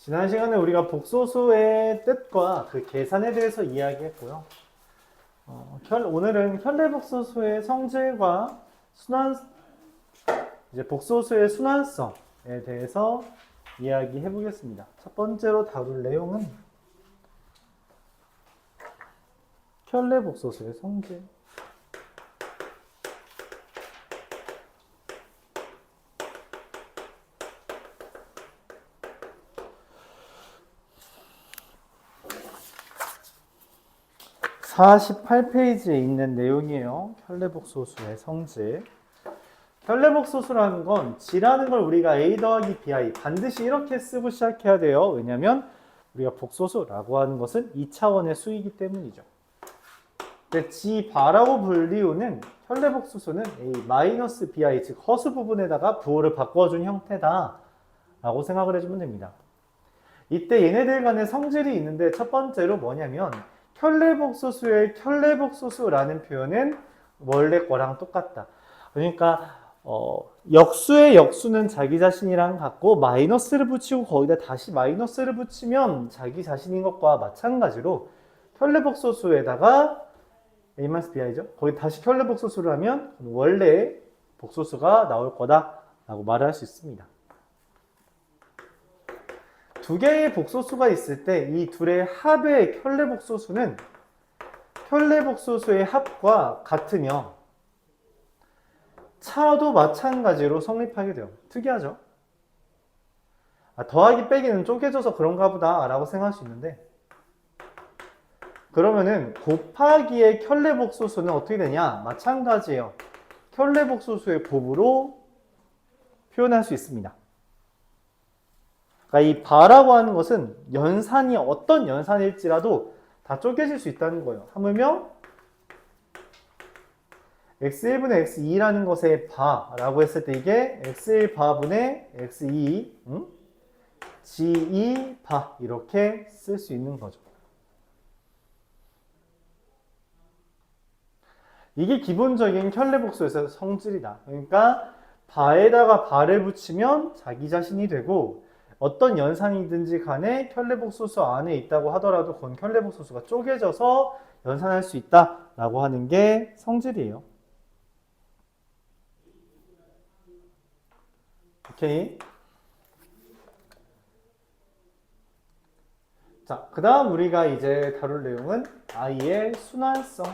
지난 시간에 우리가 복소수의 뜻과 그 계산에 대해서 이야기했고요. 오늘은 현대복소수의 성질과 이제 복소수의 순환성에 대해서 이야기해 보겠습니다. 첫 번째로 다룰 내용은 현대복소수의 성질. (48페이지에) 있는 내용이에요. 현대복소수의 성질. 현대복소수라는 건 G라는 걸 우리가 A 더하기 BI 반드시 이렇게 쓰고 시작해야 돼요. 왜냐하면 우리가 복소수라고 하는 것은 2차원의 수이기 때문이죠. 근데 G 바라고 불리우는 현대복소수는 A-BI, 즉 허수 부분에다가 부호를 바꿔준 형태다 라고 생각을 해주면 됩니다. 이때 얘네들 간의 성질이 있는데 첫 번째로 뭐냐면 켤레복소수의 켤레복소수라는 표현은 원래 거랑 똑같다. 그러니까 역수의 역수는 자기 자신이랑 같고 마이너스를 붙이고 거기다 다시 마이너스를 붙이면 자기 자신인 것과 마찬가지로 켤레복소수에다가 A-BI죠. 거기 다시 켤레복소수를 하면 원래 복소수가 나올 거다 라고 말을 할 수 있습니다. 두 개의 복소수가 있을 때 이 둘의 합의 켤레복소수는 켤레복소수의 합과 같으며 차도 마찬가지로 성립하게 돼요. 특이하죠? 더하기 빼기는 쪼개져서 그런가 보다 라고 생각할 수 있는데 그러면은 곱하기의 켤레복소수는 어떻게 되냐? 마찬가지예요. 켤레복소수의 곱으로 표현할 수 있습니다. 그러니까 이 바라고 하는 것은 연산이 어떤 연산일지라도 다 쪼개질 수 있다는 거예요. 하물며 x1분의 x2라는 것의 바라고 했을 때 이게 x1 바분의 x2 g2 바 이렇게 쓸 수 있는 거죠. 이게 기본적인 켤레복소에서 성질이다. 그러니까 바에다가 바를 붙이면 자기 자신이 되고 어떤 연산이든지 간에 켤레복소수 안에 있다고 하더라도 그건 켤레복소수가 쪼개져서 연산할 수 있다라고 하는 게 성질이에요. 오케이. 자, 그 다음 우리가 이제 다룰 내용은 I의 순환성.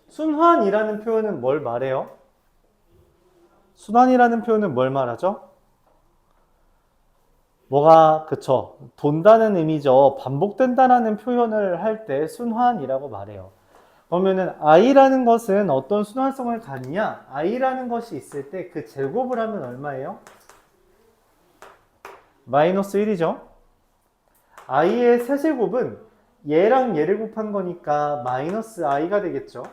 순환이라는 표현은 뭘 말해요? 순환이라는 표현은 뭘 말하죠? 뭐가, 그쵸. 돈다는 의미죠. 반복된다라는 표현을 할 때 순환이라고 말해요. 그러면은 i라는 것은 어떤 순환성을 갖냐? i라는 것이 있을 때 그 제곱을 하면 얼마예요? 마이너스 1이죠. i의 세제곱은 얘랑 얘를 곱한 거니까 마이너스 i가 되겠죠.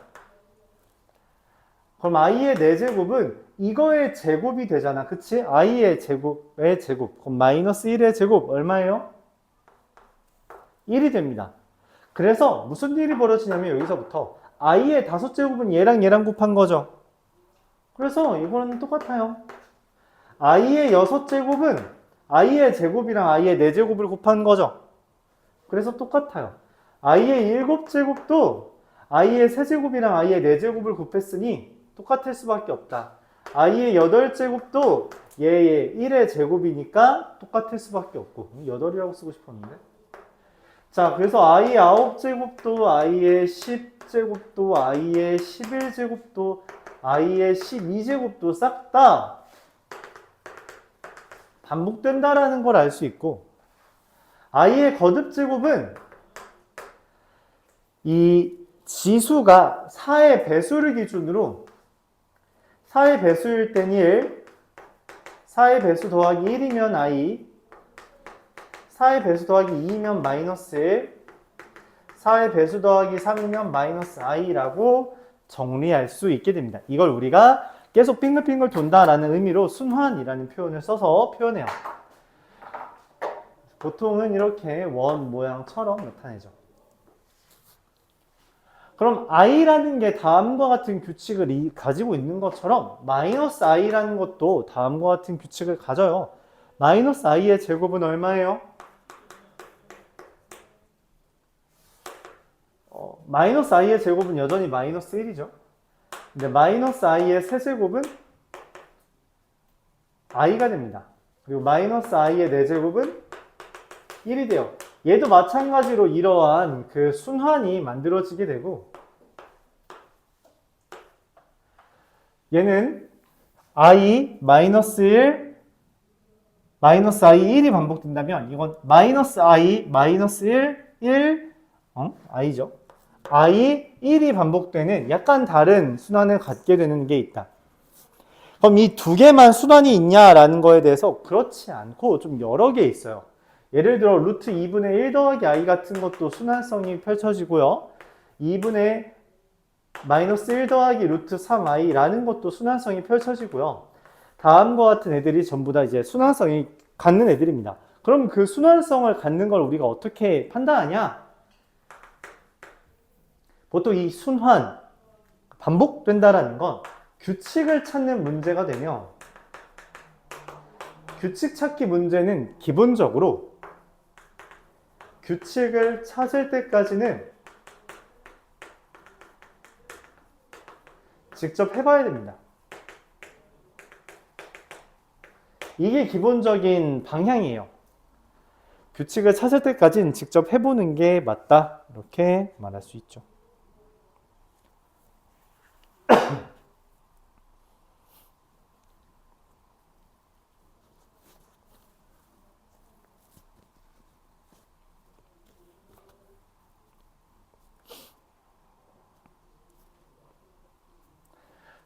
그럼 i의 4제곱은 이거의 제곱이 되잖아. 그치? i의 제곱의 제곱. 그럼 마이너스 1의 제곱 얼마예요? 1이 됩니다. 그래서 무슨 일이 벌어지냐면 여기서부터 i의 5제곱은 얘랑 얘랑 곱한 거죠. 그래서 이거는 똑같아요. i의 6제곱은 i의 제곱이랑 i의 4제곱을 곱한 거죠. 그래서 똑같아요. i의 7제곱도 i의 3제곱이랑 i의 4제곱을 곱했으니 똑같을 수밖에 없다. i의 8제곱도 얘의 1의 제곱이니까 똑같을 수밖에 없고 8이라고 쓰고 싶었는데 자, 그래서 i의 9제곱도 i의 10제곱도 i의 11제곱도 i의 12제곱도 싹 다 반복된다라는 걸 알 수 있고 i의 거듭제곱은 이 지수가 4의 배수를 기준으로 4의 배수일 땐 1, 4의 배수 더하기 1이면 i, 4의 배수 더하기 2이면 마이너스 1, 4의 배수 더하기 3이면 마이너스 i라고 정리할 수 있게 됩니다. 이걸 우리가 계속 빙글빙글 돈다라는 의미로 순환이라는 표현을 써서 표현해요. 보통은 이렇게 원 모양처럼 나타내죠. 그럼 i라는 게 다음과 같은 규칙을 가지고 있는 것처럼 마이너스 i라는 것도 다음과 같은 규칙을 가져요. 마이너스 i의 제곱은 얼마예요? 마이너스 i의 제곱은 여전히 마이너스 1이죠. 근데 마이너스 i의 세제곱은 i가 됩니다. 그리고 마이너스 i의 4제곱은 1이 돼요. 얘도 마찬가지로 이러한 그 순환이 만들어지게 되고, 얘는 i 마이너스 1 마이너스 i 1이 반복된다면 이건 마이너스 i 마이너스 1 i죠. i 1이 반복되는 약간 다른 순환을 갖게 되는 게 있다. 그럼 이 두 개만 순환이 있냐라는 거에 대해서 그렇지 않고 좀 여러 개 있어요. 예를 들어 루트 2분의 1 더하기 i 같은 것도 순환성이 펼쳐지고요. 2분의 마이너스 1 더하기 루트 3i라는 것도 순환성이 펼쳐지고요. 다음과 같은 애들이 전부 다 이제 순환성이 갖는 애들입니다. 그럼 그 순환성을 갖는 걸 우리가 어떻게 판단하냐? 보통 이 순환, 반복된다라는 건 규칙을 찾는 문제가 되며, 규칙 찾기 문제는 기본적으로 규칙을 찾을 때까지는 직접 해봐야 됩니다. 이게 기본적인 방향이에요. 규칙을 찾을 때까지는 직접 해보는 게 맞다. 이렇게 말할 수 있죠.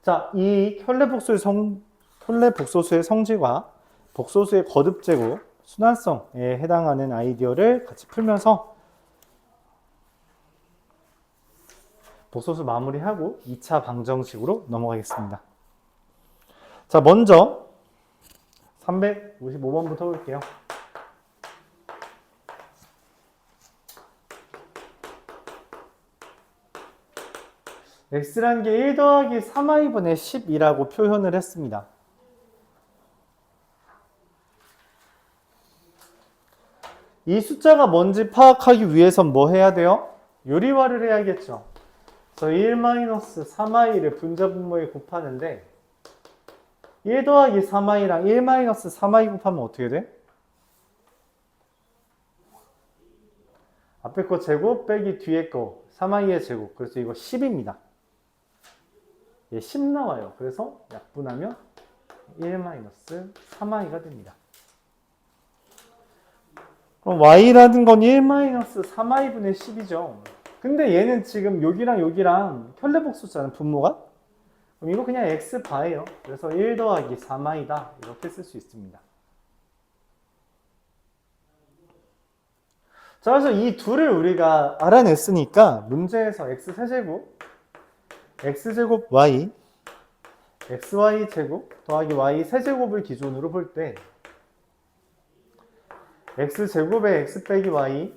자, 이 혈례복소수의 성질과 복소수의 거듭제곱, 순환성에 해당하는 아이디어를 같이 풀면서 복소수 마무리하고 2차 방정식으로 넘어가겠습니다. 자, 먼저 355번부터 볼게요. x란 게 1 더하기 3i분의 10이라고 표현을 했습니다. 이 숫자가 뭔지 파악하기 위해선 뭐 해야 돼요? 유리화를 해야겠죠. 그래서 1-3i를 분자분모에 곱하는데 1 더하기 3i랑 1-3i 곱하면 어떻게 돼? 앞에 거 제곱 빼기 뒤에 거 3i의 제곱. 그래서 이거 10입니다. 예, 10 나와요. 그래서 약분하면 1-3i가 됩니다. 그럼 y라는 건 1-3i분의 10이죠. 근데 얘는 지금 여기랑 혈례복수잖아요. 분모가. 그럼 이거 그냥 x바예요. 그래서 1 더하기 3i다. 이렇게 쓸 수 있습니다. 자, 그래서 이 둘을 우리가 알아냈으니까 문제에서 x세제곱 x제곱 y, xy제곱 더하기 y 세제곱을 기준으로 볼 때 x제곱에 x 빼기 y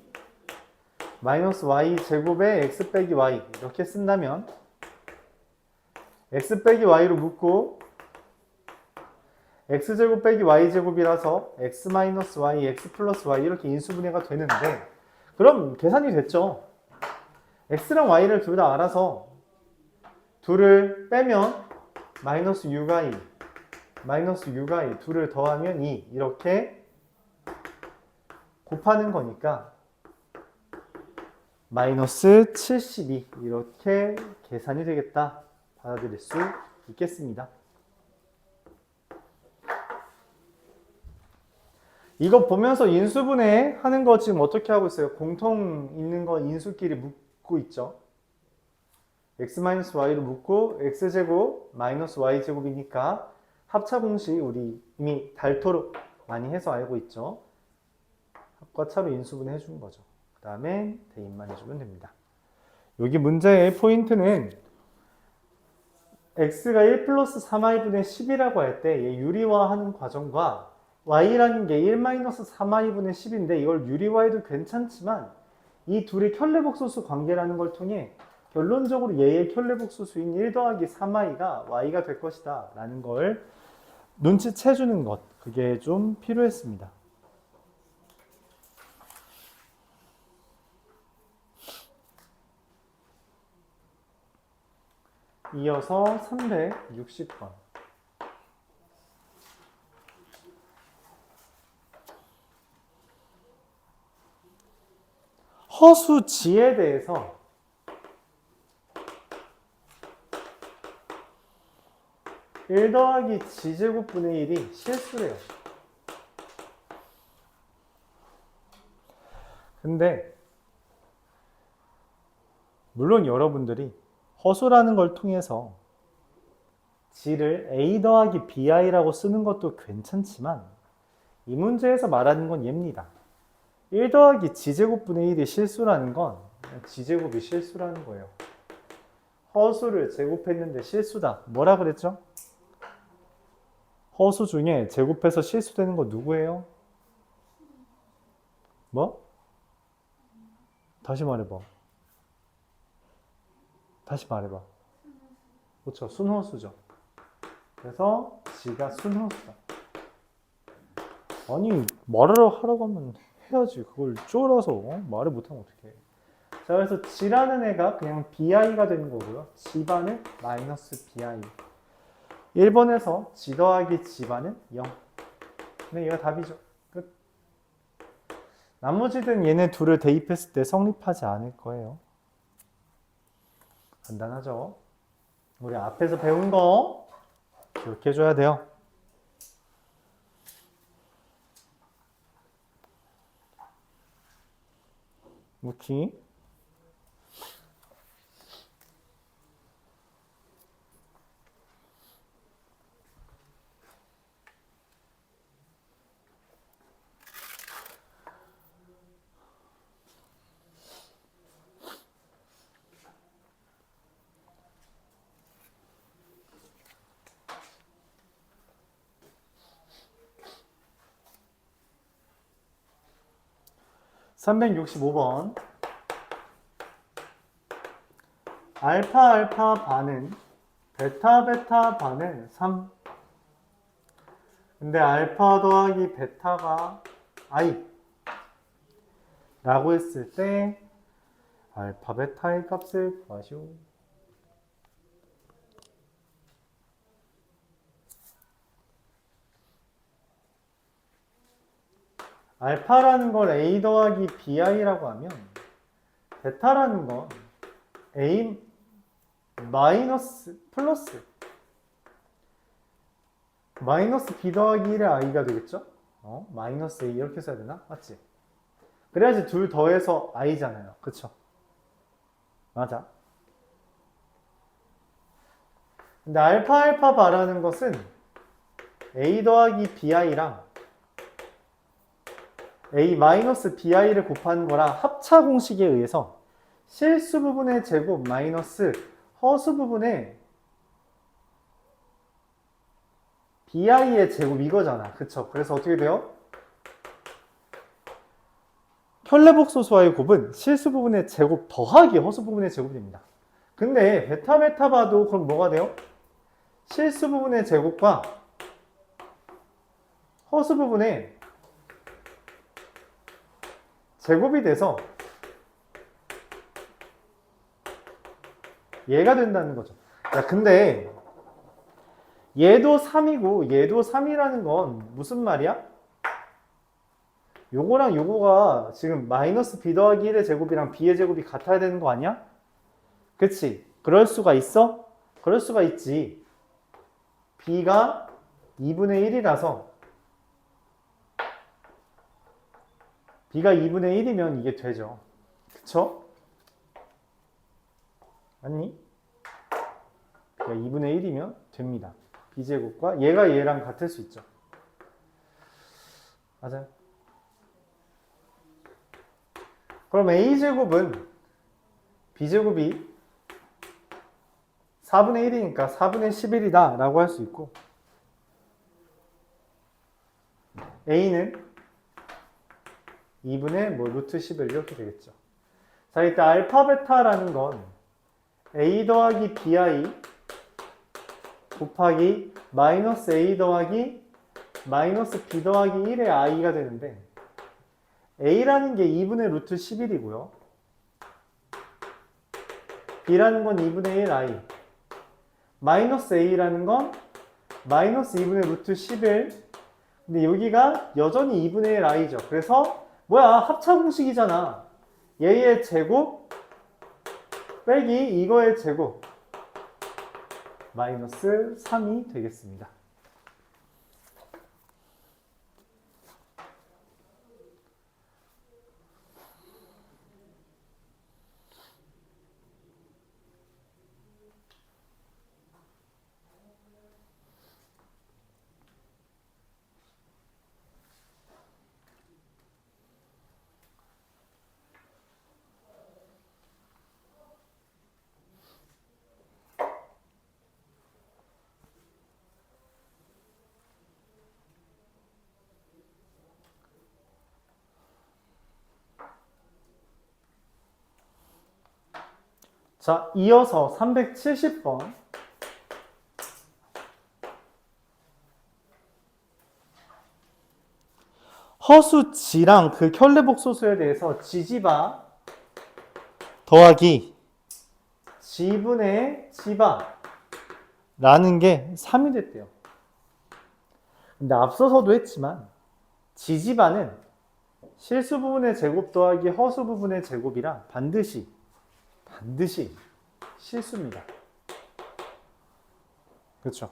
마이너스 y제곱에 x 빼기 y 이렇게 쓴다면 x 빼기 y로 묶고 x제곱 빼기 y제곱이라서 x 마이너스 y, x 플러스 y 이렇게 인수분해가 되는데, 그럼 계산이 됐죠. x랑 y를 둘 다 알아서 둘을 빼면 마이너스 6i, 마이너스 6i, 둘을 더하면 2 이렇게 곱하는 거니까 마이너스 72 이렇게 계산이 되겠다. 받아들일 수 있겠습니다. 이거 보면서 인수분해 하는 거 지금 어떻게 하고 있어요? 공통 있는 거 인수끼리 묶고 있죠. x-y로 묶고 x제곱 마이너스 y제곱이니까 합차 공식 우리 이미 닳도록 많이 해서 알고 있죠. 합과 차로 인수분해 해주는 거죠. 그 다음에 대입만 해주면 됩니다. 여기 문제의 포인트는 x가 1 플러스 3i분의 10이라고 할 때 유리화하는 과정과 y라는 게 1-3i분의 10인데 이걸 유리화해도 괜찮지만 이 둘이 켤레복소수 관계라는 걸 통해 결론적으로 얘의 켤레복소수인 1 더하기 3i가 y가 될 것이다 라는 걸 눈치채주는 것, 그게 좀 필요했습니다. 이어서 360번. 허수지에 대해서 1 더하기 지제곱분의 1이 실수래요. 근데 물론 여러분들이 허수라는 걸 통해서 g를 a 더하기 bi라고 쓰는 것도 괜찮지만 이 문제에서 말하는 건 얘입니다. 1 더하기 g제곱분의 1이 실수라는 건 g제곱이 실수라는 거예요. 허수를 제곱했는데 실수다. 뭐라 그랬죠? 허수 중에 제곱해서 실수되는 거 누구예요? 뭐? 다시 말해봐. 다시 말해봐. 그렇죠. 순허수죠. 그래서 g가 순허수다. 아니 말을 하라고 하면 해야지. 그걸 쫄아서 말을 못하면 어떡해. 자, 그래서 g라는 애가 그냥 bi가 되는 거고요. g반은 마이너스 bi. 1번에서 g 더하기 g반은 0. 네, 얘가 답이죠. 끝. 나머지는 얘네 둘을 대입했을 때 성립하지 않을 거예요. 간단하죠? 우리 앞에서 배운 거 기억해줘야 돼요. 무키. (365번) 알파 알파 반은 베타 베타 반은 3. 근데 알파 더하기 베타가 i 라고 했을 때 알파 베타의 값을 구하시오. 알파라는 걸 a 더하기 bi라고 하면 베타라는 건 a 마이너스 플러스 마이너스 b 더하기 1의 i가 되겠죠? 마이너스 a 이렇게 써야 되나? 맞지? 그래야지 둘 더해서 i잖아요. 그쵸? 맞아. 근데 알파 알파 바라는 것은 a 더하기 bi랑 a 마이너스 bi를 곱하는 거라 합차 공식에 의해서 실수 부분의 제곱 마이너스 허수 부분의 bi의 제곱 이거잖아. 그쵸? 그래서 어떻게 돼요? 켤레복소수와의 곱은 실수 부분의 제곱 더하기 허수 부분의 제곱이 됩니다. 근데 베타 베타 봐도 그럼 뭐가 돼요? 실수 부분의 제곱과 허수 부분의 제곱이 돼서 얘가 된다는 거죠. 야, 근데 얘도 3이고 얘도 3이라는 건 무슨 말이야? 요거랑 요거가 지금 마이너스 b 더하기 1의 제곱이랑 b의 제곱이 같아야 되는 거 아니야? 그치? 그럴 수가 있어? 그럴 수가 있지. b가 2분의 1이라서 b가 2분의 1이면 이게 되죠. 그쵸? 맞니? b가 2분의 1이면 됩니다. b제곱과 얘가 얘랑 같을 수 있죠. 맞아요. 그럼 a제곱은 b제곱이 4분의 1이니까 4분의 11이다 라고 할 수 있고 a는 2분의 루트 11 이렇게 되겠죠. 자, 이때 알파 베타라는 건 a 더하기 bi 곱하기 마이너스 a 더하기 마이너스 b 더하기 1의 i가 되는데 a라는 게 2분의 루트 11이고요. b라는 건 2분의 1 i. 마이너스 a라는 건 마이너스 2분의 루트 11. 근데 여기가 여전히 2분의 1 i죠. 그래서 뭐야? 합차 공식이잖아. 얘의 제곱 빼기 이거의 제곱 마이너스 3이 되겠습니다. 자, 이어서 370번. 허수 지랑 그 켤레복소수에 대해서 지지바 더하기 지분의 지바 라는 게 3이 됐대요. 근데 앞서서도 했지만 지지바는 실수 부분의 제곱 더하기 허수 부분의 제곱이라 반드시 실수입니다. 그렇죠?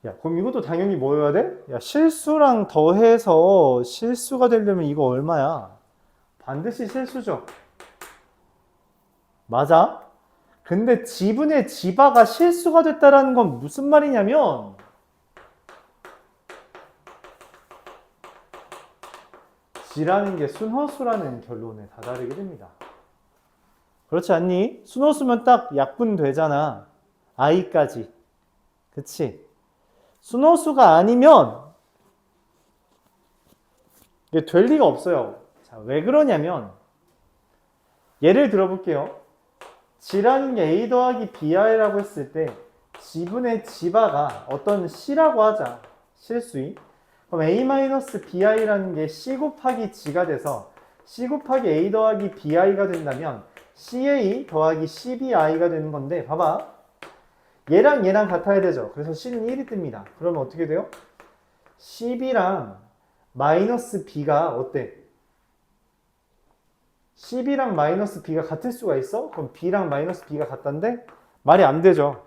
야, 그럼 이것도 당연히 뭐여야 돼? 야, 실수랑 더해서 실수가 되려면 이거 얼마야? 반드시 실수죠. 맞아? 근데 지분의 지바가 실수가 됐다라는 건 무슨 말이냐면 지라는 게 순허수라는 결론에 다다르게 됩니다. 그렇지 않니? 순허수면 딱 약분되잖아. i까지. 그치? 순허수가 아니면 이게 될 리가 없어요. 자, 왜 그러냐면 예를 들어볼게요. 지라는 게 a 더하기 bi라고 했을 때 지분의 지바가 어떤 c라고 하자. 실수인. 그럼 a-bi라는 게 c 곱하기 g가 돼서 c 곱하기 a 더하기 bi가 된다면 ca 더하기 cbi가 되는 건데 봐봐. 얘랑 얘랑 같아야 되죠. 그래서 c는 1이 뜹니다. 그러면 어떻게 돼요? cb랑 마이너스 b가 어때? cb랑 마이너스 b가 같을 수가 있어? 그럼 b랑 마이너스 b가 같단데? 말이 안 되죠.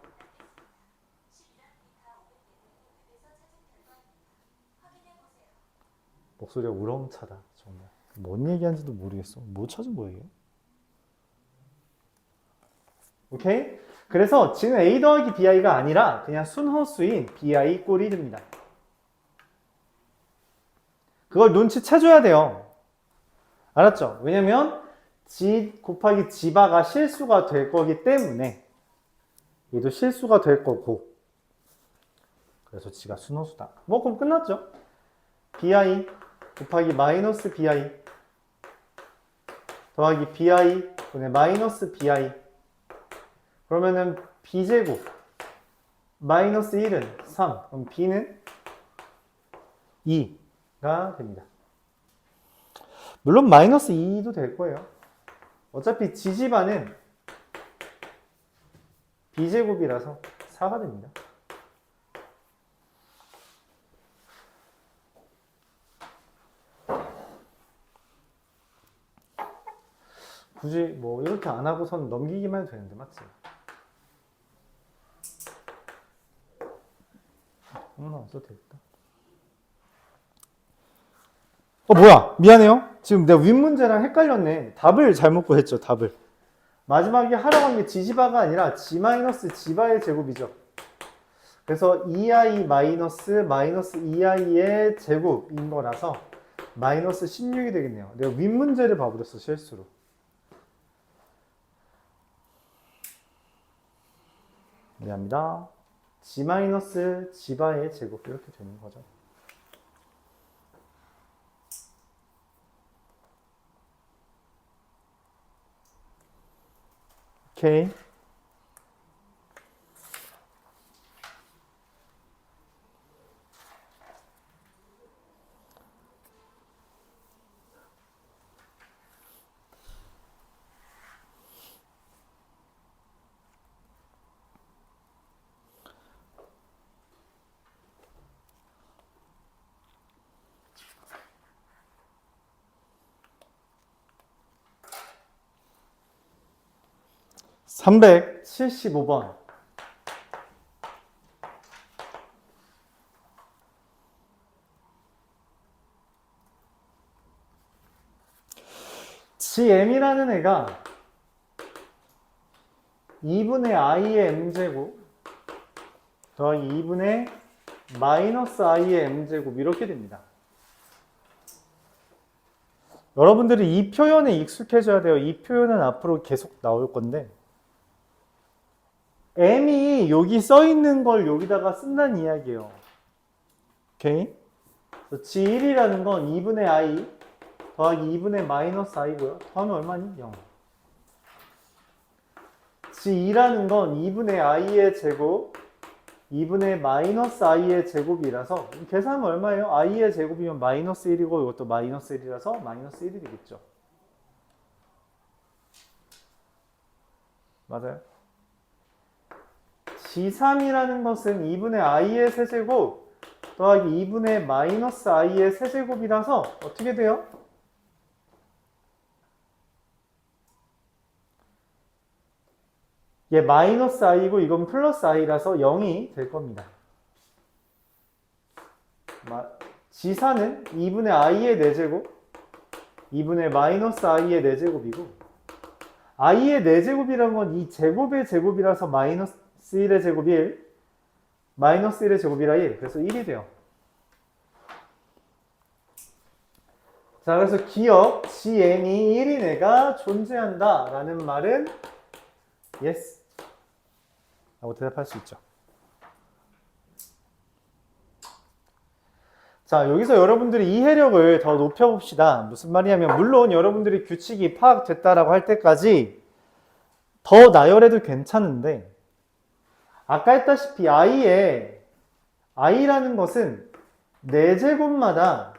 목소리가 우렁차다. 정말. 뭔 얘기하는지도 모르겠어. 뭐 찾은 거예요? 오케이? 그래서 지금 a 더하기 bi가 아니라 그냥 순허수인 bi 꼴이 됩니다. 그걸 눈치채줘야 돼요. 알았죠? 왜냐면 지 곱하기 지바가 실수가 될 거기 때문에 얘도 실수가 될 거고 그래서 지가 순허수다. 뭐 그럼 끝났죠? bi 곱하기 마이너스 bi 더하기 bi 분의 마이너스 bi 그러면은 b제곱 마이너스 1은 3 그럼 b는 2가 됩니다. 물론 마이너스 2도 될 거예요. 어차피 지지바는 b제곱이라서 4가 됩니다. 굳이 뭐 이렇게 안 하고선 넘기기만 해도 되는데 맞지? 없어도 되겠다. 뭐야 미안해요. 지금 내가 윗문제랑 헷갈렸네. 답을 잘못 구했죠. 답을 마지막에 하라고 한 게 지지바가 아니라 g 마이너스 지바의 제곱이죠. 그래서 2i 마이너스 2i의 제곱인 거라서 마이너스 16이 되겠네요. 내가 윗문제를 봐버렸어 실수로. 미안합니다. g 마이너스 지바의 제곱 이렇게 되는 거죠. 오케이. 375번. GM이라는 애가 2분의 i의 m제곱 더하기 2분의 마이너스 i의 m제곱 이렇게 됩니다. 여러분들이 이 표현에 익숙해져야 돼요. 이 표현은 앞으로 계속 나올 건데 m이 여기 써 있는 걸 여기다가 쓴다는 이야기예요. 오케이? G1이라는 건 2분의 i 더하기 2분의 마이너스 i고요. 더하면 얼마니? 0. G2라는 건 2분의 i의 제곱 2분의 마이너스 i의 제곱이라서 계산하면 얼마예요? i의 제곱이면 마이너스 1이고 이것도 마이너스 1이라서 마이너스 1이 되겠죠. 맞아요. G3이라는 것은 2분의 i의 세제곱 더하기 2분의 마이너스 i의 세제곱이라서 어떻게 돼요? 얘 마이너스 i고 이건 플러스 i라서 0이 될 겁니다. G4는 2분의 i의 4제곱 2분의 마이너스 i의 4제곱이고 i의 4제곱이라는 건 이 제곱의 제곱이라서 마이너스 1의 제곱이 1 마이너스 1의 제곱이라 1 그래서 1이 돼요. 자, 그래서 기억 GM이 1인 애가 존재한다 라는 말은 yes 라고 대답할 수 있죠. 자, 여기서 여러분들이 이해력을 더 높여봅시다. 무슨 말이냐면 물론 여러분들이 규칙이 파악됐다라고 할 때까지 더 나열해도 괜찮은데 아까 했다시피 i라는 것은 4제곱마다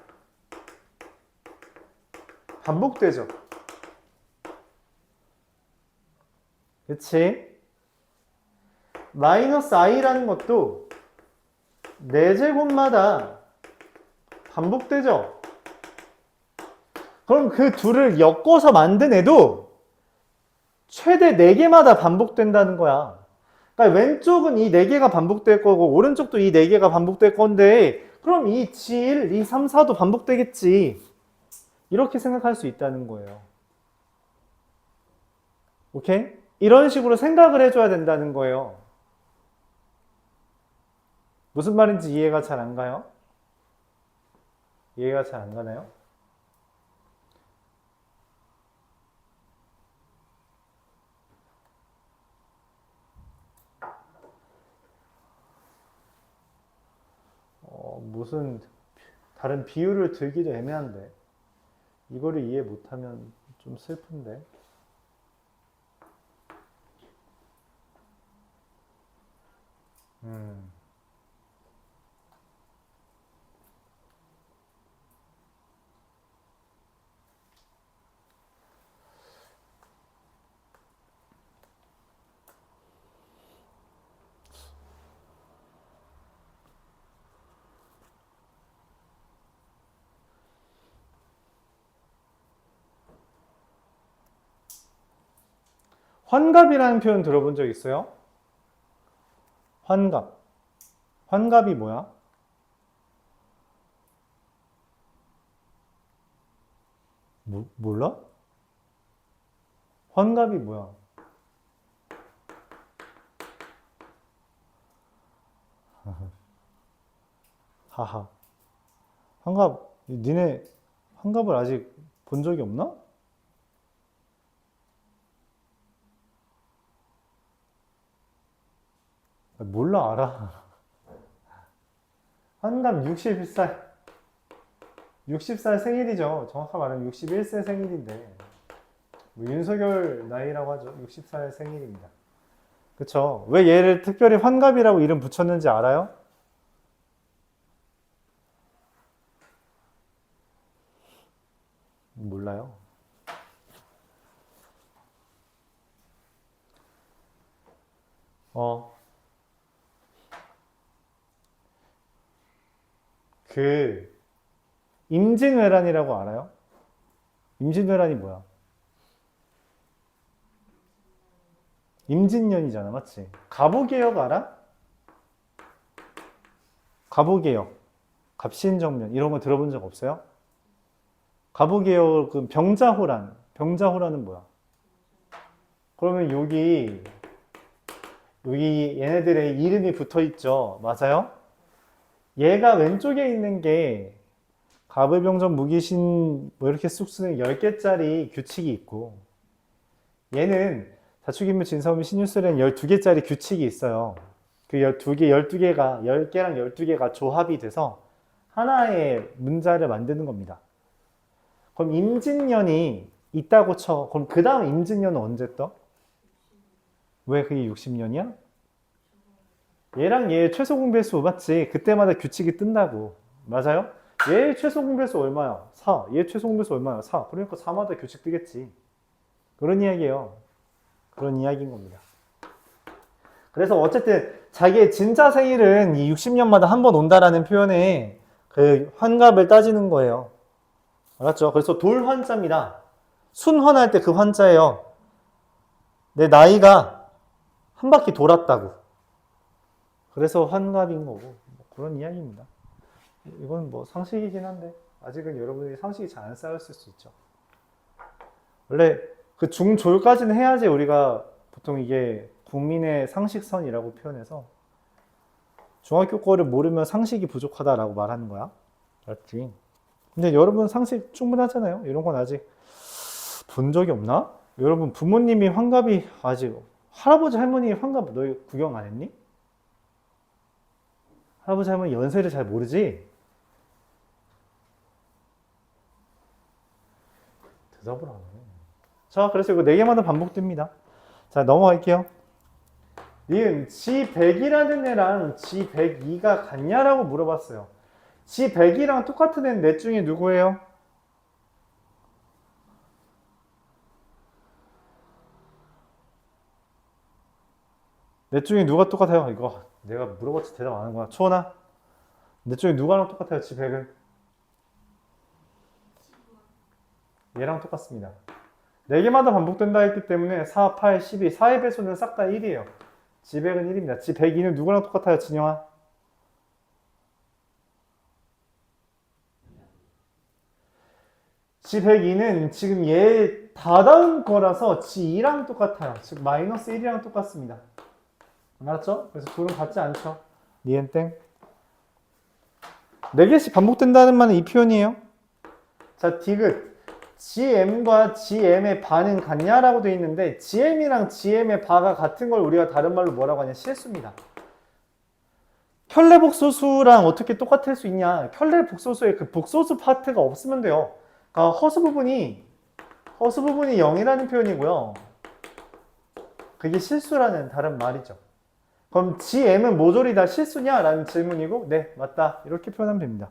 반복되죠. 그치? 마이너스 i라는 것도 4제곱마다 반복되죠. 그럼 그 둘을 엮어서 만든 애도 최대 4개마다 반복된다는 거야. 그러니까 왼쪽은 이 4개가 반복될 거고 오른쪽도 이 4개가 반복될 건데 그럼 이 G1, 2, 3, 4도 반복되겠지. 이렇게 생각할 수 있다는 거예요. 오케이? 이런 식으로 생각을 해줘야 된다는 거예요. 무슨 말인지 이해가 잘 안 가요? 이해가 잘 안 가나요? 무슨 다른 비유를 들기도 애매한데 이거를 이해 못하면 좀 슬픈데. 환갑이라는 표현 들어본 적 있어요? 환갑. 환갑이 뭐야? 몰라? 환갑이 뭐야? 하하. 환갑, 니네 환갑을 아직 본 적이 없나? 몰라, 알아. 환갑 60살. 60살 생일이죠. 정확하게 말하면 61세 생일인데. 뭐 윤석열 나이라고 하죠. 60살 생일입니다. 그쵸? 왜 얘를 특별히 환갑이라고 이름 붙였는지 알아요? 몰라요. 임진왜란이라고 알아요? 임진왜란이 뭐야? 임진년이잖아, 맞지? 갑오개혁 알아? 갑오개혁, 갑신정년 이런 거 들어본 적 없어요? 갑오개혁은 병자호란, 병자호란은 뭐야? 그러면 여기 얘네들의 이름이 붙어 있죠, 맞아요? 얘가 왼쪽에 있는 게 갑을병정 무기신 뭐 이렇게 쑥 쓰는 10개짜리 규칙이 있고, 얘는 자축인묘 진사오미 신유술에는 12개짜리 규칙이 있어요. 그 12개가 10개랑 12개가 조합이 돼서 하나의 문자를 만드는 겁니다. 그럼 임진년이 있다고 쳐. 그럼 그 다음 임진년은 언제 떠? 왜 그게 60년이야? 얘랑 얘 최소 공배수 맞지? 그때마다 규칙이 뜬다고. 맞아요? 얘 최소 공배수 얼마야? 4. 얘 최소 공배수 얼마야? 4. 그러니까 4마다 규칙 뜨겠지. 그런 이야기예요. 그런 이야기인 겁니다. 그래서 어쨌든 자기의 진짜 생일은 이 60년마다 한 번 온다라는 표현에 그 환갑을 따지는 거예요. 알았죠? 그래서 돌환자입니다. 순환할 때 그 환자예요. 내 나이가 한 바퀴 돌았다고. 그래서 환갑인 거고 뭐 그런 이야기입니다. 이건 뭐 상식이긴 한데 아직은 여러분들이 상식이 잘 안 쌓였을 수 있죠. 원래 그 중졸까지는 해야지 우리가 보통 이게 국민의 상식선이라고 표현해서 중학교 거를 모르면 상식이 부족하다라고 말하는 거야. 알았지? 근데 여러분 상식 충분하잖아요. 이런 건 아직 본 적이 없나? 여러분 부모님이 환갑이 아직 할아버지 할머니 환갑 너희 구경 안 했니? 할아버지 할머니 연세를 잘 모르지? 대답을 안 해. 자, 그래서 이거 4개마다 반복됩니다. 자, 넘어갈게요. 니은 G100이라는 애랑 G102가 같냐라고 물어봤어요. G100이랑 똑같은 애는 넷 중에 누구예요? 넷 중에 누가 똑같아요? 이거 내가 물어봤지 대답 안 하는구나. 초원아, 넷 중에 누가랑 똑같아요? G100은? 얘랑 똑같습니다. 4개마다 반복된다 했기 때문에 4, 8, 12, 4의 배수는 싹 다 1이에요. G100은 1입니다. G102는 누구랑 똑같아요? 진영아? G102는 지금 얘 다다음 거라서 G2랑 똑같아요. 즉 마이너스 1이랑 똑같습니다. 알았죠? 그래서 둘은 같지 않죠. 니은 땡. 4개씩 반복된다는 말은 이 표현이에요. 자, 디귿. GM과 GM의 바는 같냐라고 되어 있는데 GM이랑 GM의 바가 같은 걸 우리가 다른 말로 뭐라고 하냐? 실수입니다. 켤레복소수랑 어떻게 똑같을 수 있냐? 켤레복소수의 그 복소수 파트가 없으면 돼요. 그러니까 허수 부분이 0이라는 표현이고요. 그게 실수라는 다른 말이죠. 그럼 GM은 모조리 다 실수냐? 라는 질문이고 네, 맞다. 이렇게 표현하면 됩니다.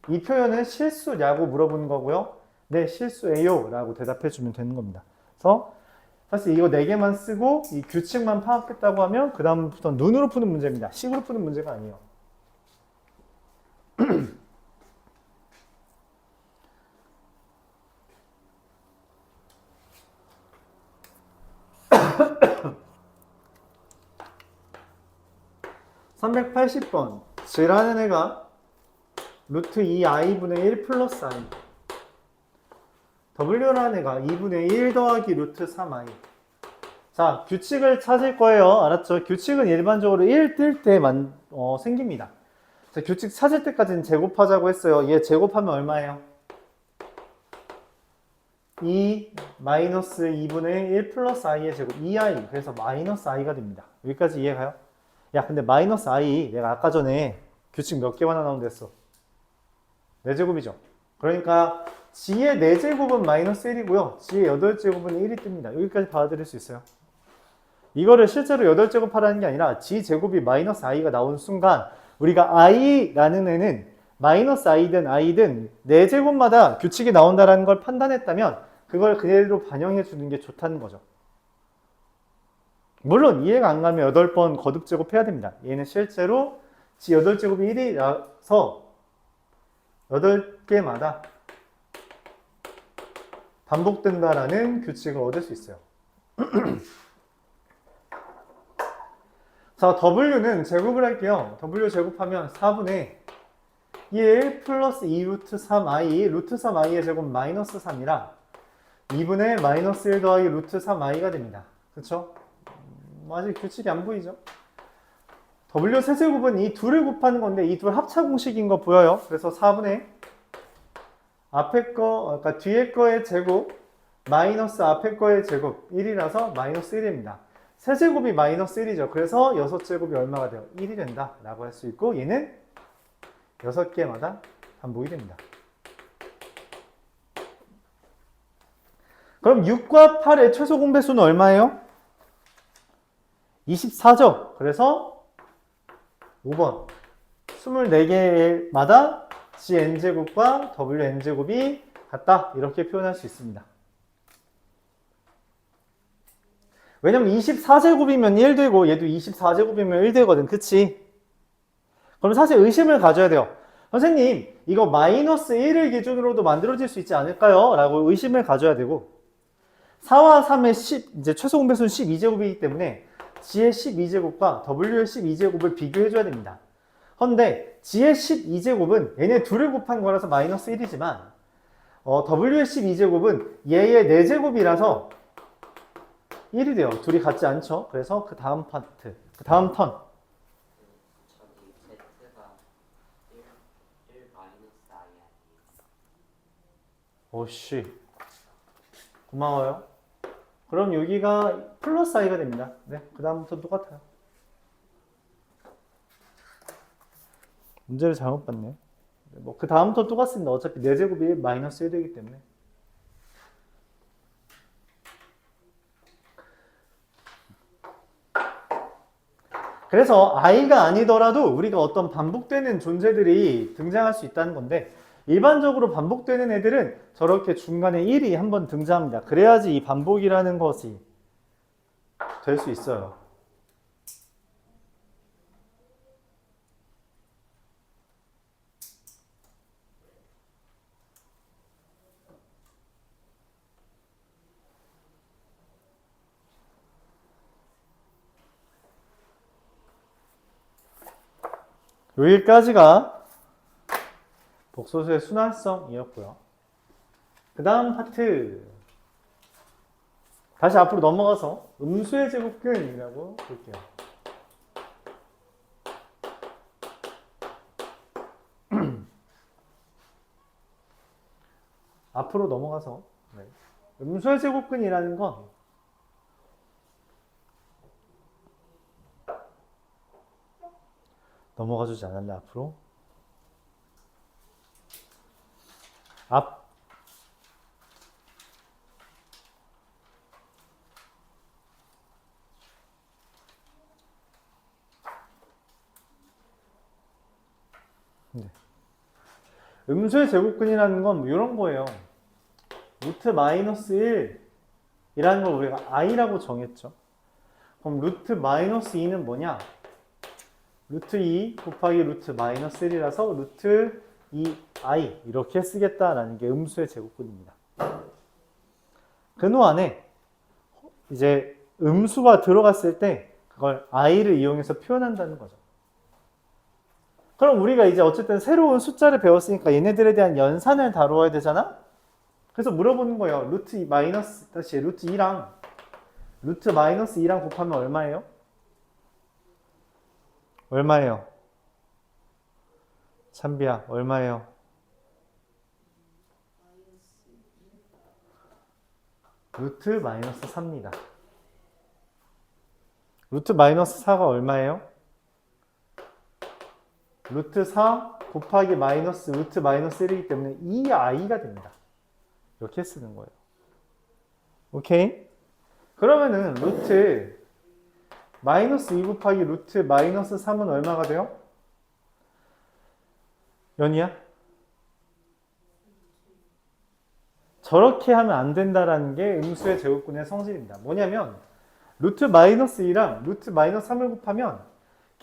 이 표현은 실수냐고 물어보는 거고요. 네, 실수예요 라고 대답해주면 되는 겁니다. 그래서 사실 이거 4개만 쓰고 이 규칙만 파악했다고 하면 그 다음부터 눈으로 푸는 문제입니다. 식으로 푸는 문제가 아니에요. (380번) G라는 애가 루트 2i분의 1 플러스 i W라는 애가 2분의 1 더하기 루트 3i. 자, 규칙을 찾을 거예요. 알았죠? 규칙은 일반적으로 1 뜰 때 생깁니다. 자, 규칙 찾을 때까지는 제곱하자고 했어요. 얘 제곱하면 얼마예요? 2 마이너스 2분의 1 플러스 i의 제곱 2i. 그래서 마이너스 i가 됩니다. 여기까지 이해가요? 야, 근데 마이너스 i 내가 아까 전에 규칙 몇 개만 나온다 했어? 4제곱이죠. 그러니까 G의 4제곱은 마이너스 1이고요. G의 8제곱은 1이 뜹니다. 여기까지 받아들일 수 있어요. 이거를 실제로 8제곱 하라는 게 아니라 G제곱이 마이너스 i가 나온 순간 우리가 i라는 애는 마이너스 i든 i든 4제곱마다 규칙이 나온다는 걸 판단했다면 그걸 그대로 반영해 주는 게 좋다는 거죠. 물론 이해가 안 가면 8번 거듭 제곱해야 됩니다. 얘는 실제로 G 8제곱이 1이라서 8개마다 반복된다라는 규칙을 얻을 수 있어요. 자, W는 제곱을 할게요. W 제곱하면 4분의 1 플러스 2 루트 3i, 루트 3i의 제곱 마이너스 3이라 2분의 마이너스 1 더하기 루트 3i가 됩니다. 그쵸? 아직 규칙이 안 보이죠? W 세제곱은 이 둘을 곱하는 건데 이 둘 합차 공식인 거 보여요? 그래서 4분의 앞에 거, 그러니까 뒤에 거의 제곱 마이너스 앞에 거의 제곱 1이라서 마이너스 1입니다. 세제곱이 마이너스 1이죠. 그래서 6제곱이 얼마가 돼요? 1이 된다 라고 할 수 있고 얘는 6개마다 반복이 됩니다. 그럼 6과 8의 최소 공배수는 얼마예요? 24죠. 그래서 5번 24개마다 GN제곱과 WN제곱이 같다 이렇게 표현할 수 있습니다. 왜냐면 24제곱이면 1 되고 얘도 24제곱이면 1 되거든. 그치? 그럼 사실 의심을 가져야 돼요. 선생님 이거 마이너스 1을 기준으로도 만들어질 수 있지 않을까요? 라고 의심을 가져야 되고 4와 3의 10, 이제 최소 공배수는 12제곱이기 때문에 G의 12제곱과 W의 12제곱을 비교해줘야 됩니다. 근데 G의 12제곱은 얘네 둘을 곱한 거라서 마이너스 1이지만 W의 12제곱은 얘의 4제곱이라서 1이 돼요. 둘이 같지 않죠? 그래서 그 다음 파트, 그 다음 턴. 저기 Z가 1 마이너스 I 아니에요? 오씨. 고마워요. 그럼 여기가 플러스 i가 됩니다. 네, 그 다음부터 똑같아요. 문제를 잘못 봤네. 뭐 그 다음부터 똑같습니다. 어차피 4제곱이 마이너스 1이기 때문에. 그래서 i가 아니더라도 우리가 어떤 반복되는 존재들이 등장할 수 있다는 건데 일반적으로 반복되는 애들은 저렇게 중간에 1이 한번 등장합니다. 그래야지 이 반복이라는 것이 될 수 있어요. 여기까지가 복소수의 순환성이었고요. 그 다음 파트 다시 앞으로 넘어가서 음수의 제곱근이라고 볼게요. 앞으로 넘어가서 음수의 제곱근이라는 건 넘어가 주지 않았네. 앞으로 네. 음수의 제곱근이라는 건 뭐 이런 거예요. 루트 마이너스 1이라는 걸 우리가 i라고 정했죠. 그럼 루트 마이너스 2는 뭐냐? 루트 2 곱하기 루트 마이너스 1이라서 루트 2i 이렇게 쓰겠다라는 게 음수의 제곱근입니다. 근호 안에 이제 음수가 들어갔을 때 그걸 i를 이용해서 표현한다는 거죠. 그럼 우리가 이제 어쨌든 새로운 숫자를 배웠으니까 얘네들에 대한 연산을 다루어야 되잖아? 그래서 물어보는 거예요. 루트 마이너스, 다시 루트 2랑 루트 마이너스 2랑 곱하면 얼마예요? 얼마예요? 찬비야, 얼마예요? 루트 마이너스 4입니다. 루트 마이너스 4가 얼마예요? 루트 4 곱하기 마이너스 루트 마이너스 1이기 때문에 2i가 됩니다. 이렇게 쓰는 거예요. 오케이? 그러면은 루트 마이너스 2 곱하기 루트 마이너스 3은 얼마가 돼요? 연이야? 저렇게 하면 안 된다라는 게 음수의 제곱근의 성질입니다. 뭐냐면 루트 마이너스 2랑 루트 마이너스 3을 곱하면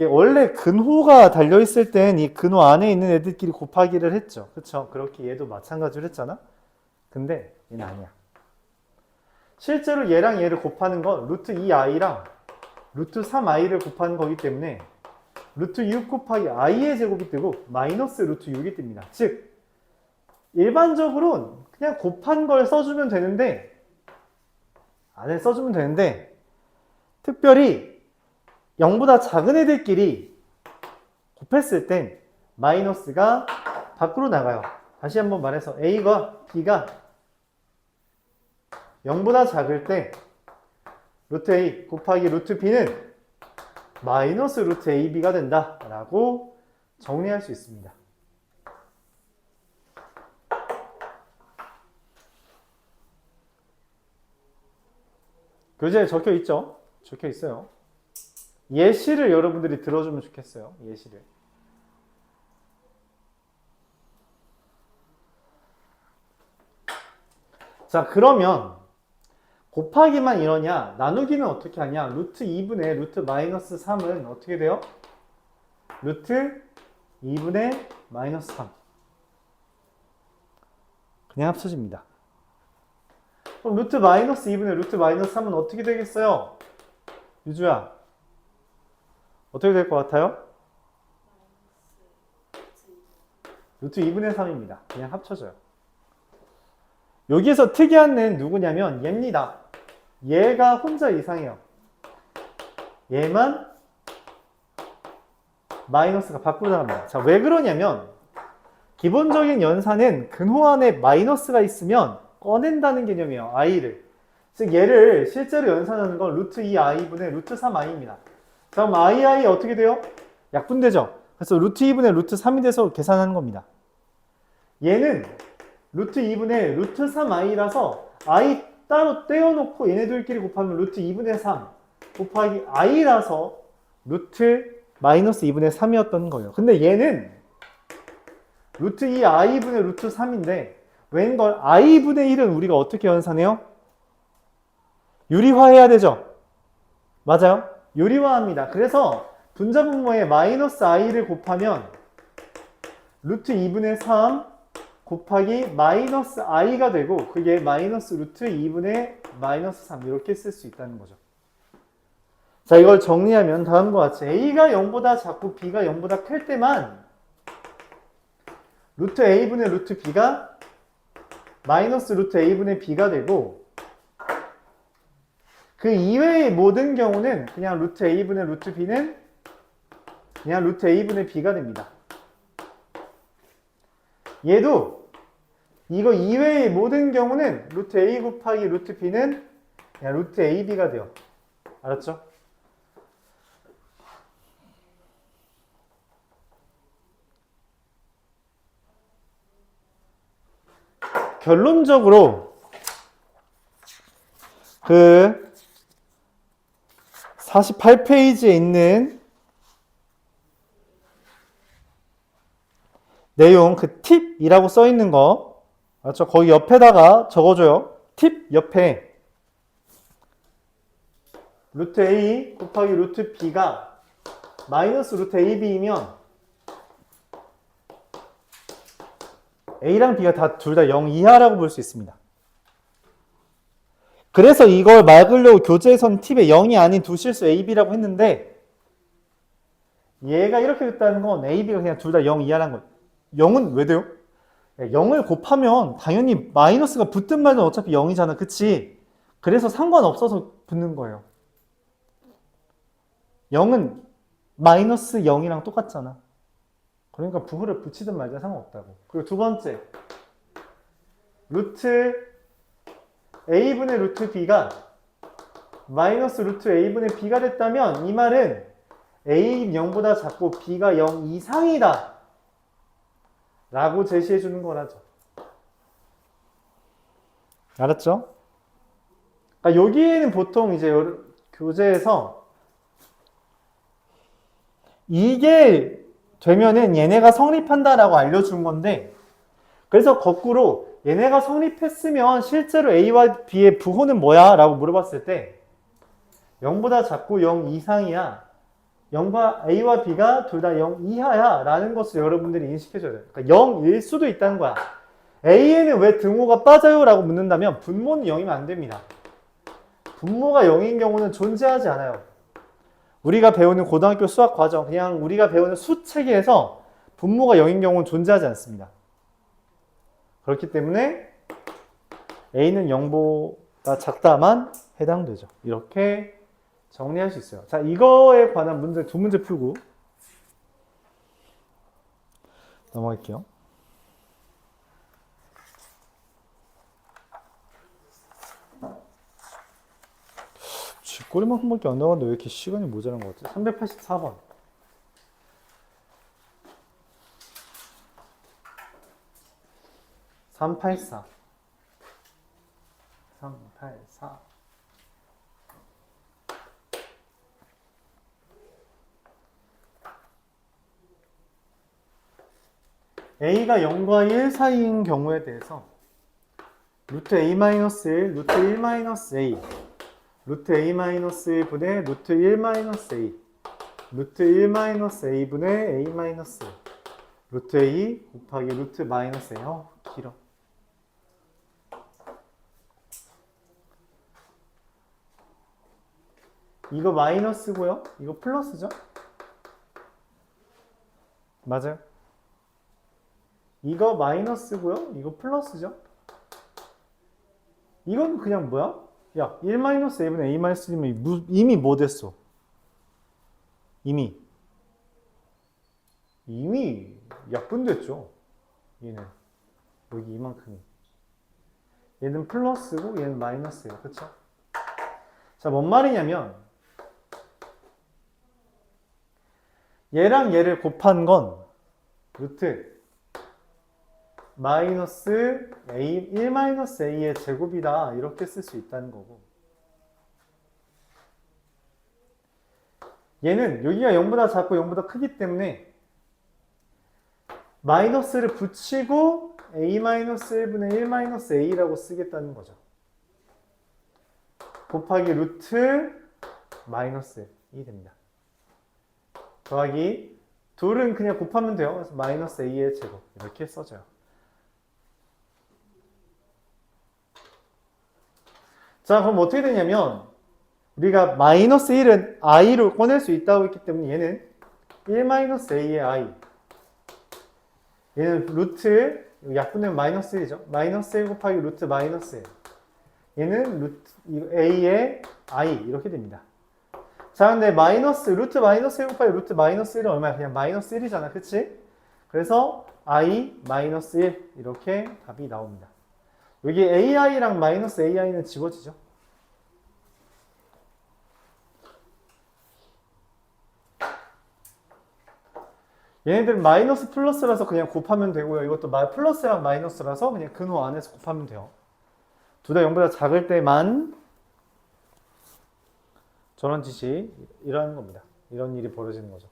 원래 근호가 달려있을 땐 이 근호 안에 있는 애들끼리 곱하기를 했죠. 그쵸? 그렇게 얘도 마찬가지로 했잖아? 근데 얘는 아니야. 실제로 얘랑 얘를 곱하는 건 루트 2i랑 루트 3i를 곱한 거기 때문에 루트 6 곱하기 i의 제곱이 뜨고 마이너스 루트 6이 뜹니다. 즉 일반적으로는 그냥 곱한 걸 써주면 되는데 안에 써주면 되는데 특별히 0보다 작은 애들끼리 곱했을 땐 마이너스가 밖으로 나가요. 다시 한번 말해서 a가 b가 0보다 작을 때 루트 a 곱하기 루트 b는 마이너스 루트 ab가 된다 라고 정리할 수 있습니다. 교재에 적혀 있죠? 적혀 있어요. 예시를 여러분들이 들어주면 좋겠어요. 예시를. 자, 그러면 곱하기만 이러냐? 나누기는 어떻게 하냐? 루트 2분의 루트 마이너스 3은 어떻게 돼요? 루트 2분의 마이너스 3. 그냥 합쳐집니다. 그럼 루트 마이너스 2분의 루트 마이너스 3은 어떻게 되겠어요? 유주야. 어떻게 될 것 같아요? 루트 2분의 3입니다. 그냥 합쳐져요. 여기에서 특이한 애는 누구냐면 얘입니다. 얘가 혼자 이상해요. 얘만 마이너스가 밖으로 나갑니다. 자, 왜 그러냐면 기본적인 연산은 근호 안에 마이너스가 있으면 꺼낸다는 개념이에요. i를. 즉 얘를 실제로 연산하는 건 루트 2i분의 루트 3i입니다. 자, 그럼 i 어떻게 돼요? 약분되죠? 그래서 루트 2분의 루트 3이 돼서 계산하는 겁니다. 얘는 루트 2분의 루트 3i라서 i 따로 떼어놓고 얘네들끼리 곱하면 루트 2분의 3 곱하기 i라서 루트 마이너스 2분의 3이었던 거예요. 근데 얘는 루트 2i분의 루트 3인데 웬걸 i분의 1은 우리가 어떻게 연산해요? 유리화해야 되죠? 맞아요? 유리화합니다. 그래서 분자분모에 마이너스 i를 곱하면 루트 2분의 3 곱하기 마이너스 i가 되고 그게 마이너스 루트 2분의 마이너스 3 이렇게 쓸 수 있다는 거죠. 자, 이걸 정리하면 다음과 같이 a가 0보다 작고 b가 0보다 클 때만 루트 a분의 루트 b가 마이너스 루트 a분의 b가 되고 그 이외의 모든 경우는 그냥 루트 a분의 루트 b는 그냥 루트 a분의 b가 됩니다. 얘도 이거 이외의 모든 경우는 루트 a 곱하기 루트 b는 그냥 루트 ab가 돼요. 알았죠? 결론적으로 그 48페이지에 있는 내용 그 팁이라고 써 있는 거 맞죠? 거기 옆에다가 적어줘요. 팁 옆에 루트 a 곱하기 루트 b가 마이너스 루트 ab이면 a랑 b가 다 둘 다 0 이하라고 볼 수 있습니다. 그래서 이걸 막으려고 교재에서는 팁에 0이 아닌 두 실수 ab라고 했는데 얘가 이렇게 됐다는 건 ab가 그냥 둘 다 0 이하라는 거예요. 0은 왜 돼요? 0을 곱하면 당연히 마이너스가 붙든 말든 어차피 0이잖아. 그치? 그래서 상관없어서 붙는 거예요. 0은 마이너스 0이랑 똑같잖아. 그러니까 부호를 붙이든 말든 상관없다고. 그리고 두 번째 루트 a분의 루트 b가 마이너스 루트 a분의 b가 됐다면 이 말은 a는 0보다 작고 b가 0 이상이다 라고 제시해 주는 거라죠. 알았죠? 그러니까 여기에는 보통 이제 교재에서 이게 되면은 얘네가 성립한다라고 알려준 건데 그래서 거꾸로 얘네가 성립했으면 실제로 a와 b의 부호는 뭐야? 라고 물어봤을 때 0보다 작고 0 이상이야. 0과 a와 b가 둘 다 0 이하야 라는 것을 여러분들이 인식해줘야 돼요. 그러니까 0일 수도 있다는 거야. a에는 왜 등호가 빠져요? 라고 묻는다면 분모는 0이면 안 됩니다. 분모가 0인 경우는 존재하지 않아요. 우리가 배우는 고등학교 수학 과정, 그냥 우리가 배우는 수체계에서 분모가 0인 경우는 존재하지 않습니다. 그렇기 때문에 a는 0보다 작다만 해당되죠. 이렇게 정리할 수 있어요. 자, 이거에 관한 문제 두 문제 풀고 넘어갈게요. 쥐꼬리만큼밖에 안 나왔는데 왜 이렇게 시간이 모자란 것 같지? 384번. 384. 384. a가 0과 1 사이인 경우에 대해서 루트 a-1, 루트 1-a, 루트 a-1분의 루트 1-a, 루트 1-a분의 a-1, 루트 a 곱하기 루트 마이너스 a. 길어. 이거 마이너스고요. 이거 플러스죠? 맞아요. 이거 마이너스고요. 이거 플러스죠? 이건 그냥 뭐야? 야, 1-a분의 a-1이면 이미 뭐 됐어? 이미 약분됐죠. 얘는 여기 이만큼이. 얘는 플러스고 얘는 마이너스예요. 그쵸? 자, 뭔 말이냐면 얘랑 얘를 곱한 건 루트 마이너스 a, 1-a의 제곱이다. 이렇게 쓸 수 있다는 거고, 얘는 여기가 0보다 작고 0보다 크기 때문에 마이너스를 붙이고 a-1분의 1-a라고 쓰겠다는 거죠. 곱하기 루트 마이너스 2 됩니다. 더하기 둘은 그냥 곱하면 돼요. 그래서 마이너스 a의 제곱 이렇게 써져요. 자, 그럼 어떻게 되냐면 우리가 마이너스 1은 i로 꺼낼 수 있다고 했기 때문에 얘는 1-a의 i, 얘는 루트 약분되면 마이너스 1이죠. 마이너스 1 곱하기 루트 마이너스 1, 얘는 루트 a의 i 이렇게 됩니다. 자, 근데 루트 마이너스 1 곱하기 루트 마이너스 1은 얼마야? 그냥 마이너스 1이잖아. 그치? 그래서 i 마이너스 1 이렇게 답이 나옵니다. 여기 ai랑 마이너스 ai는 지워지죠. 얘네들은 마이너스 플러스라서 그냥 곱하면 되고요. 이것도 플러스랑 마이너스라서 그냥 근호 안에서 곱하면 돼요. 둘 다 0보다 작을 때만 저런 짓이 일어나는 겁니다. 이런 일이 벌어지는 거죠.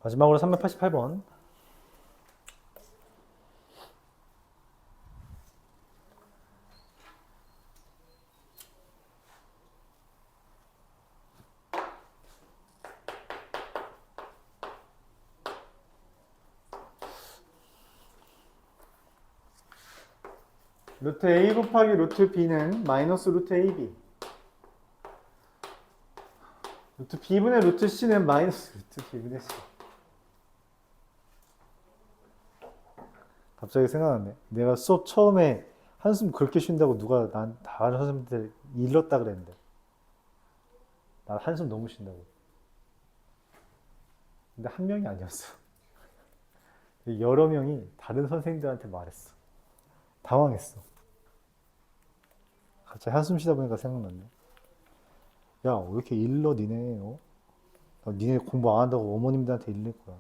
마지막으로 388번. 루트 a 곱하기 루트 b는 마이너스 루트 ab, 루트 b분의 루트 c는 마이너스 루트 b분의 c. 갑자기 생각났네. 내가 수업 처음에 한숨 그렇게 쉰다고 누가 다른 선생님들 일렀다 그랬는데, 나 한숨 너무 쉰다고. 근데 한 명이 아니었어. 여러 명이 다른 선생님들한테 말했어. 당황했어. 갑자기 한숨 쉬다 보니까 생각났네. 야, 왜 이렇게 일러, 니네, 니네 공부 안 한다고 어머님들한테 일릴 거야.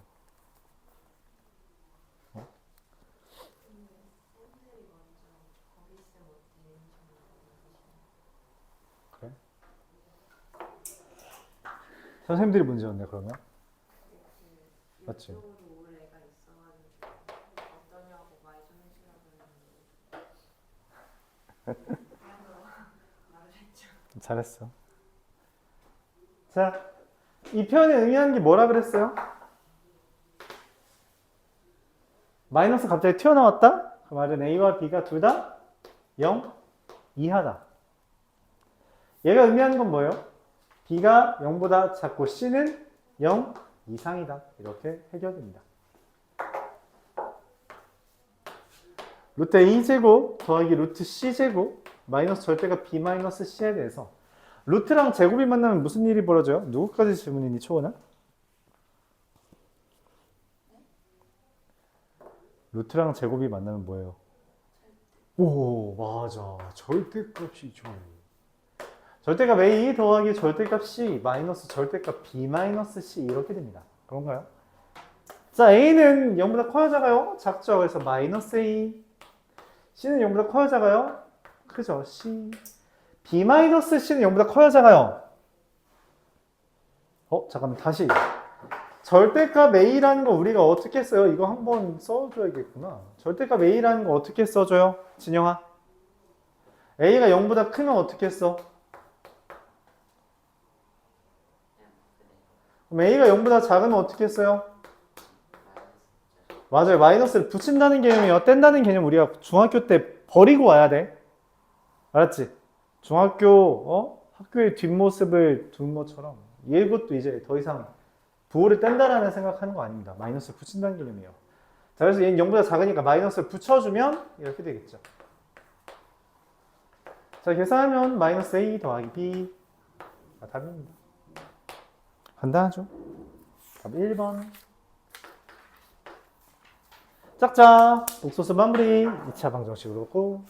그래? 선생님들이 문제였네, 그러면? 맞지? 잘했어. 자, 이 표현에 의미하는 게 뭐라 그랬어요? 마이너스 갑자기 튀어나왔다? 그 말은 A와 B가 둘 다 0 이하다. 얘가 의미하는 건 뭐예요? b가 0보다 작고 c는 0 이상이다. 이렇게 해결됩니다. 루트 a제곱 더하기 루트 c제곱 마이너스 절대가 b 마이너스 c에 대해서 루트랑 제곱이 만나면 무슨 일이 벌어져요? 누구까지 질문이니 초원아? 루트랑 제곱이 만나면 뭐예요? 오 맞아 절대값이죠. 절대값 a 더하기 절대값 c 마이너스 절대값 b 마이너스 c 이렇게 됩니다. 그런가요? 자 a는 0보다 커요 작아요? 작죠. 그래서 마이너스 a c는 0보다 커요 작아요? 크죠. c b 마이너스 c는 0보다 커요 작아요? 잠깐만 다시 절대값 a라는 거 우리가 어떻게 써요? 이거 한번 써줘야겠구나. 절대값 a라는 거 어떻게 써줘요? 진영아 a가 0보다 크면 어떻게 써? 그럼 a가 0보다 작으면 어떻게 써요? 맞아요. 마이너스를 붙인다는 개념이에요. 뗀다는 개념 우리가 중학교 때 버리고 와야 돼. 알았지? 중학교 학교의 뒷모습을 둔 것처럼 이것도 이제 더 이상 부호를 뗀다라는 생각하는 거 아닙니다. 마이너스를 붙인다는 개념이에요. 자, 그래서 얘는 0보다 작으니까 마이너스를 붙여주면 이렇게 되겠죠. 자, 계산하면 마이너스 a 더하기 b가 답입니다. 간단하죠? 답 1번. 짝짝 복소수 마무리 2차 방정식으로 고